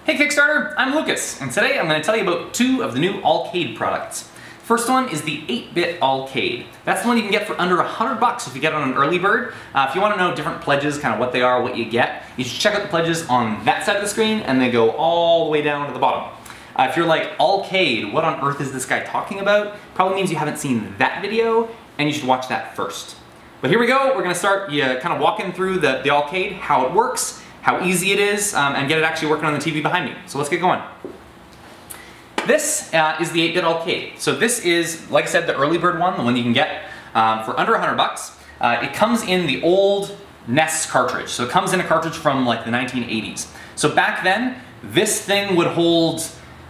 Hey Kickstarter, I'm Lucas, and today I'm going to tell you about two of the new Allcade products. First one is the 8-bit Allcade. That's the one you can get for under $100 if you get it on an early bird. If you want to know different pledges, kind of what they are, what you get, you should check out the pledges on that side of the screen, and they go all the way down to the bottom. If you're like, Allcade, what on earth is this guy talking about? Probably means you haven't seen that video, and you should watch that first. But here we go, we're going to start kind of walking through the Allcade, how it works, how easy it is, and get it actually working on the TV behind me. So let's get going. This is the 8-bit Allcade. So this is, like I said, the early bird one, the one you can get for under $100. It comes in the old NES cartridge. So it comes in a cartridge from like the 1980s. So back then, this thing would hold,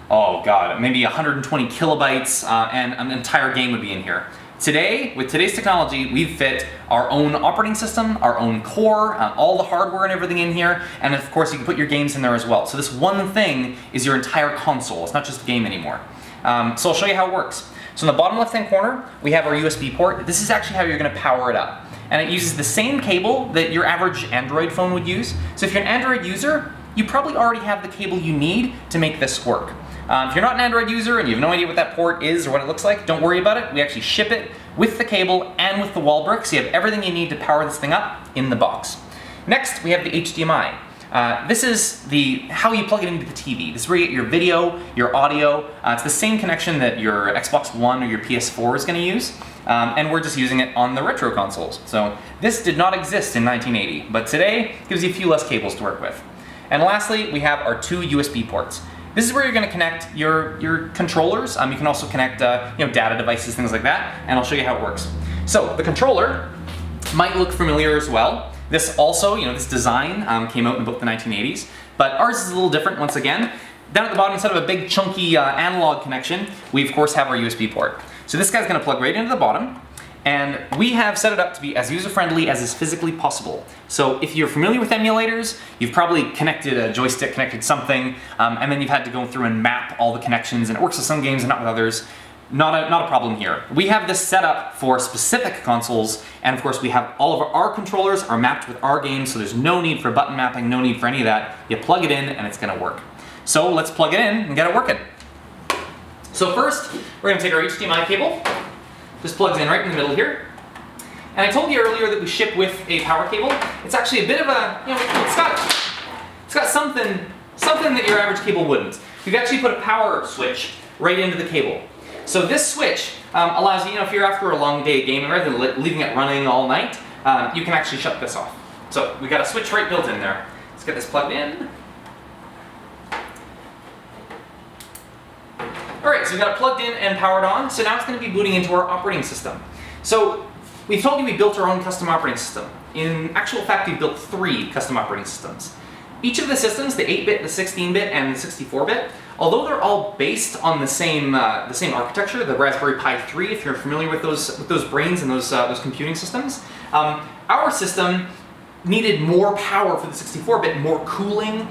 oh god, maybe 120 kilobytes, and an entire game would be in here. Today, with today's technology, we've fit our own operating system, our own core, all the hardware and everything in here, and of course you can put your games in there as well. So this one thing is your entire console. It's not just a game anymore. So I'll show you how it works. So in the bottom left-hand corner, we have our USB port. This is actually how you're going to power it up. And it uses the same cable that your average Android phone would use. So if you're an Android user, you probably already have the cable you need to make this work. If you're not an Android user and you have no idea what that port is or what it looks like, don't worry about it. We actually ship it with the cable and with the wall brick, so you have everything you need to power this thing up in the box. Next, we have the HDMI. This is how you plug it into the TV. This is where you get your video, your audio. It's the same connection that your Xbox One or your PS4 is going to use, and we're just using it on the retro consoles. So this did not exist in 1980, but today gives you a few less cables to work with. And lastly, we have our two USB ports. This is where you're going to connect your controllers. You can also connect data devices, things like that, and I'll show you how it works. So the controller might look familiar as well. This also, this design came out in about the 1980s, but ours is a little different once again. Down at the bottom, instead of a big chunky analog connection, we of course have our USB port. So this guy's going to plug right into the bottom, and we have set it up to be as user-friendly as is physically possible. So if you're familiar with emulators, you've probably connected a joystick, connected something, and then you've had to go through and map all the connections, and it works with some games and not with others. Not a problem here. We have this set up for specific consoles, and of course we have all of our controllers are mapped with our games, so there's no need for button mapping, no need for any of that. You plug it in and it's going to work. So let's plug it in and get it working. So first, we're going to take our HDMI cable. This plugs in right in the middle here. And I told you earlier that we ship with a power cable. It's actually a bit of a, it's got something that your average cable wouldn't. We've actually put a power switch right into the cable. So this switch allows you, if you're after a long day of gaming, rather than leaving it running all night, you can actually shut this off. So we've got a switch right built in there. Let's get this plugged in. Alright, so we've got it plugged in and powered on, so now it's going to be booting into our operating system. So, we've told you we built our own custom operating system. In actual fact, we've built 3 custom operating systems. Each of the systems, the 8-bit, the 16-bit, and the 64-bit, although they're all based on the same architecture, the Raspberry Pi 3, if you're familiar with those brains and those computing systems, our system needed more power for the 64-bit, more cooling,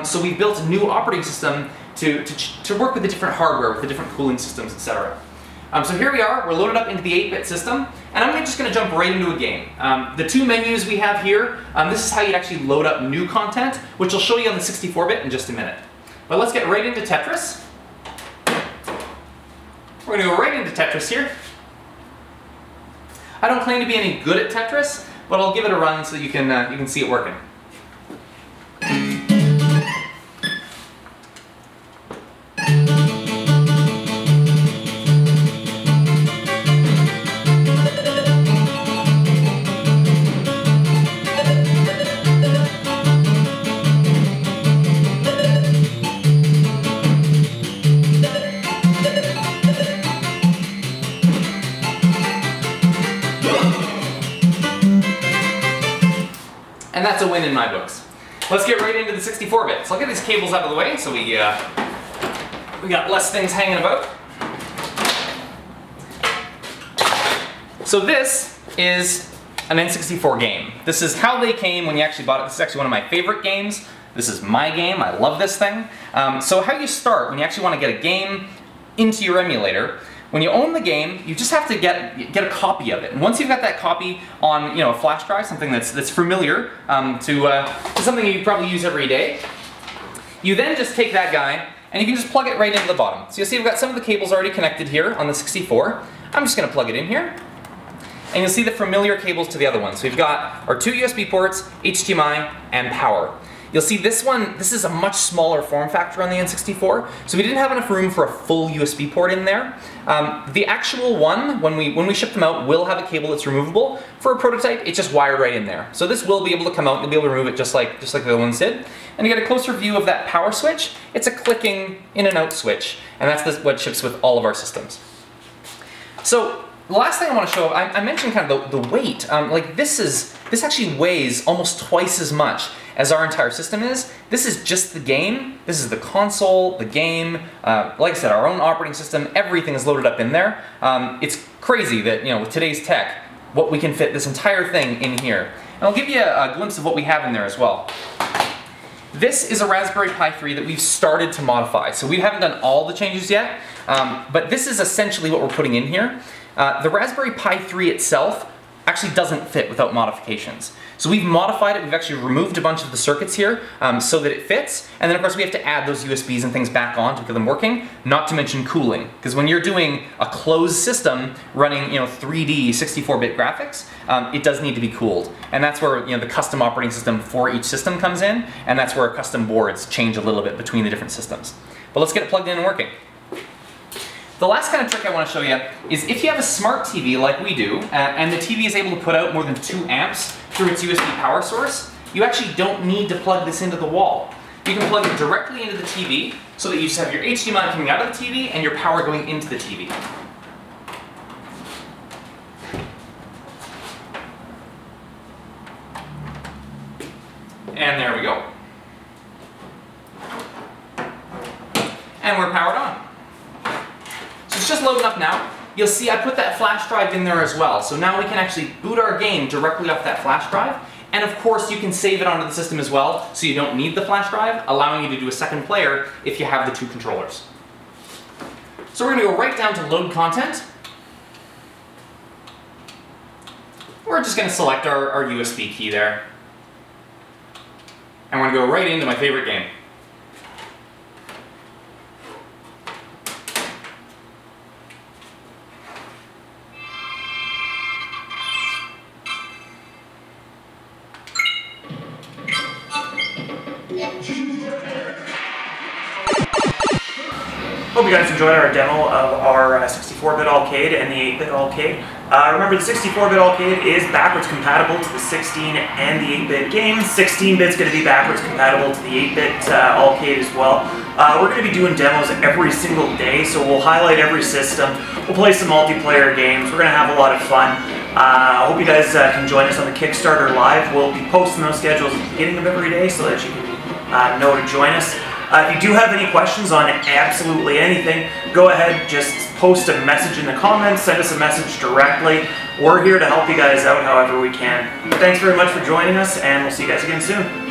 so we built a new operating system to work with the different hardware, with the different cooling systems, etc. So here we are, we're loaded up into the 8-bit system, and I'm just going to jump right into a game. The 2 menus we have here, this is how you actually load up new content, which I'll show you on the 64-bit in just a minute. But let's get right into Tetris. We're going to go right into Tetris here. I don't claim to be any good at Tetris, but I'll give it a run so you can see it working. And that's a win in my books. Let's get right into the 64-bit. So I'll get these cables out of the way so we got less things hanging about. So this is an N64 game. This is how they came when you actually bought it. This is actually one of my favorite games. This is my game. I love this thing. So how you start when you actually want to get a game into your emulator, when you own the game, you just have to get a copy of it. And once you've got that copy on a flash drive, something that's familiar to something you probably use every day, You then just take that guy and you can just plug it right into the bottom. So you'll see we've got some of the cables already connected here on the 64. I'm just going to plug it in here. And you'll see the familiar cables to the other ones. So we've got our 2 USB ports, HDMI, and power. You'll see this one, this is a much smaller form factor on the N64, so we didn't have enough room for a full USB port in there. The actual one, when we ship them out, will have a cable that's removable. For a prototype, it's just wired right in there. So this will be able to come out, you'll be able to remove it just like the other ones did. And to get a closer view of that power switch, it's a clicking in and out switch, and that's what ships with all of our systems. So, the last thing I want to show, I mentioned kind of the weight. Like this actually weighs almost twice as much as our entire system is. This is just the game. This is the console, the game. Like I said, our own operating system. Everything is loaded up in there. It's crazy that with today's tech, what we can fit this entire thing in here. And I'll give you a glimpse of what we have in there as well. This is a Raspberry Pi 3 that we've started to modify. So we haven't done all the changes yet, but this is essentially what we're putting in here. The Raspberry Pi 3 itself actually doesn't fit without modifications. So we've modified it, we've actually removed a bunch of the circuits here so that it fits, and then of course we have to add those USBs and things back on to get them working, not to mention cooling. Because when you're doing a closed system running 3D 64-bit graphics, it does need to be cooled. And that's where the custom operating system for each system comes in, and that's where custom boards change a little bit between the different systems. But let's get it plugged in and working. The last kind of trick I want to show you is if you have a smart TV like we do, and the TV is able to put out more than 2 amps through its USB power source, you actually don't need to plug this into the wall. You can plug it directly into the TV so that you just have your HDMI coming out of the TV and your power going into the TV. And there we go. And we're powered on. It's just loading up now. You'll see I put that flash drive in there as well. So now we can actually boot our game directly off that flash drive. And of course you can save it onto the system as well, so you don't need the flash drive, allowing you to do a second player if you have the 2 controllers. So we're going to go right down to load content. We're just going to select our USB key there. And we're going to go right into my favorite game. Hope you guys enjoyed our demo of our 64-bit arcade and the 8-bit arcade. Remember, the 64-bit arcade is backwards compatible to the 16 and the 8-bit games. 16-bit's going to be backwards compatible to the 8-bit arcade as well. We're going to be doing demos every single day, so we'll highlight every system. We'll play some multiplayer games. We're going to have a lot of fun. I hope you guys can join us on the Kickstarter Live. We'll be posting those schedules at the beginning of every day so that you can know to join us. If you do have any questions on absolutely anything, go ahead, just post a message in the comments, send us a message directly. We're here to help you guys out however we can. Thanks very much for joining us, and we'll see you guys again soon.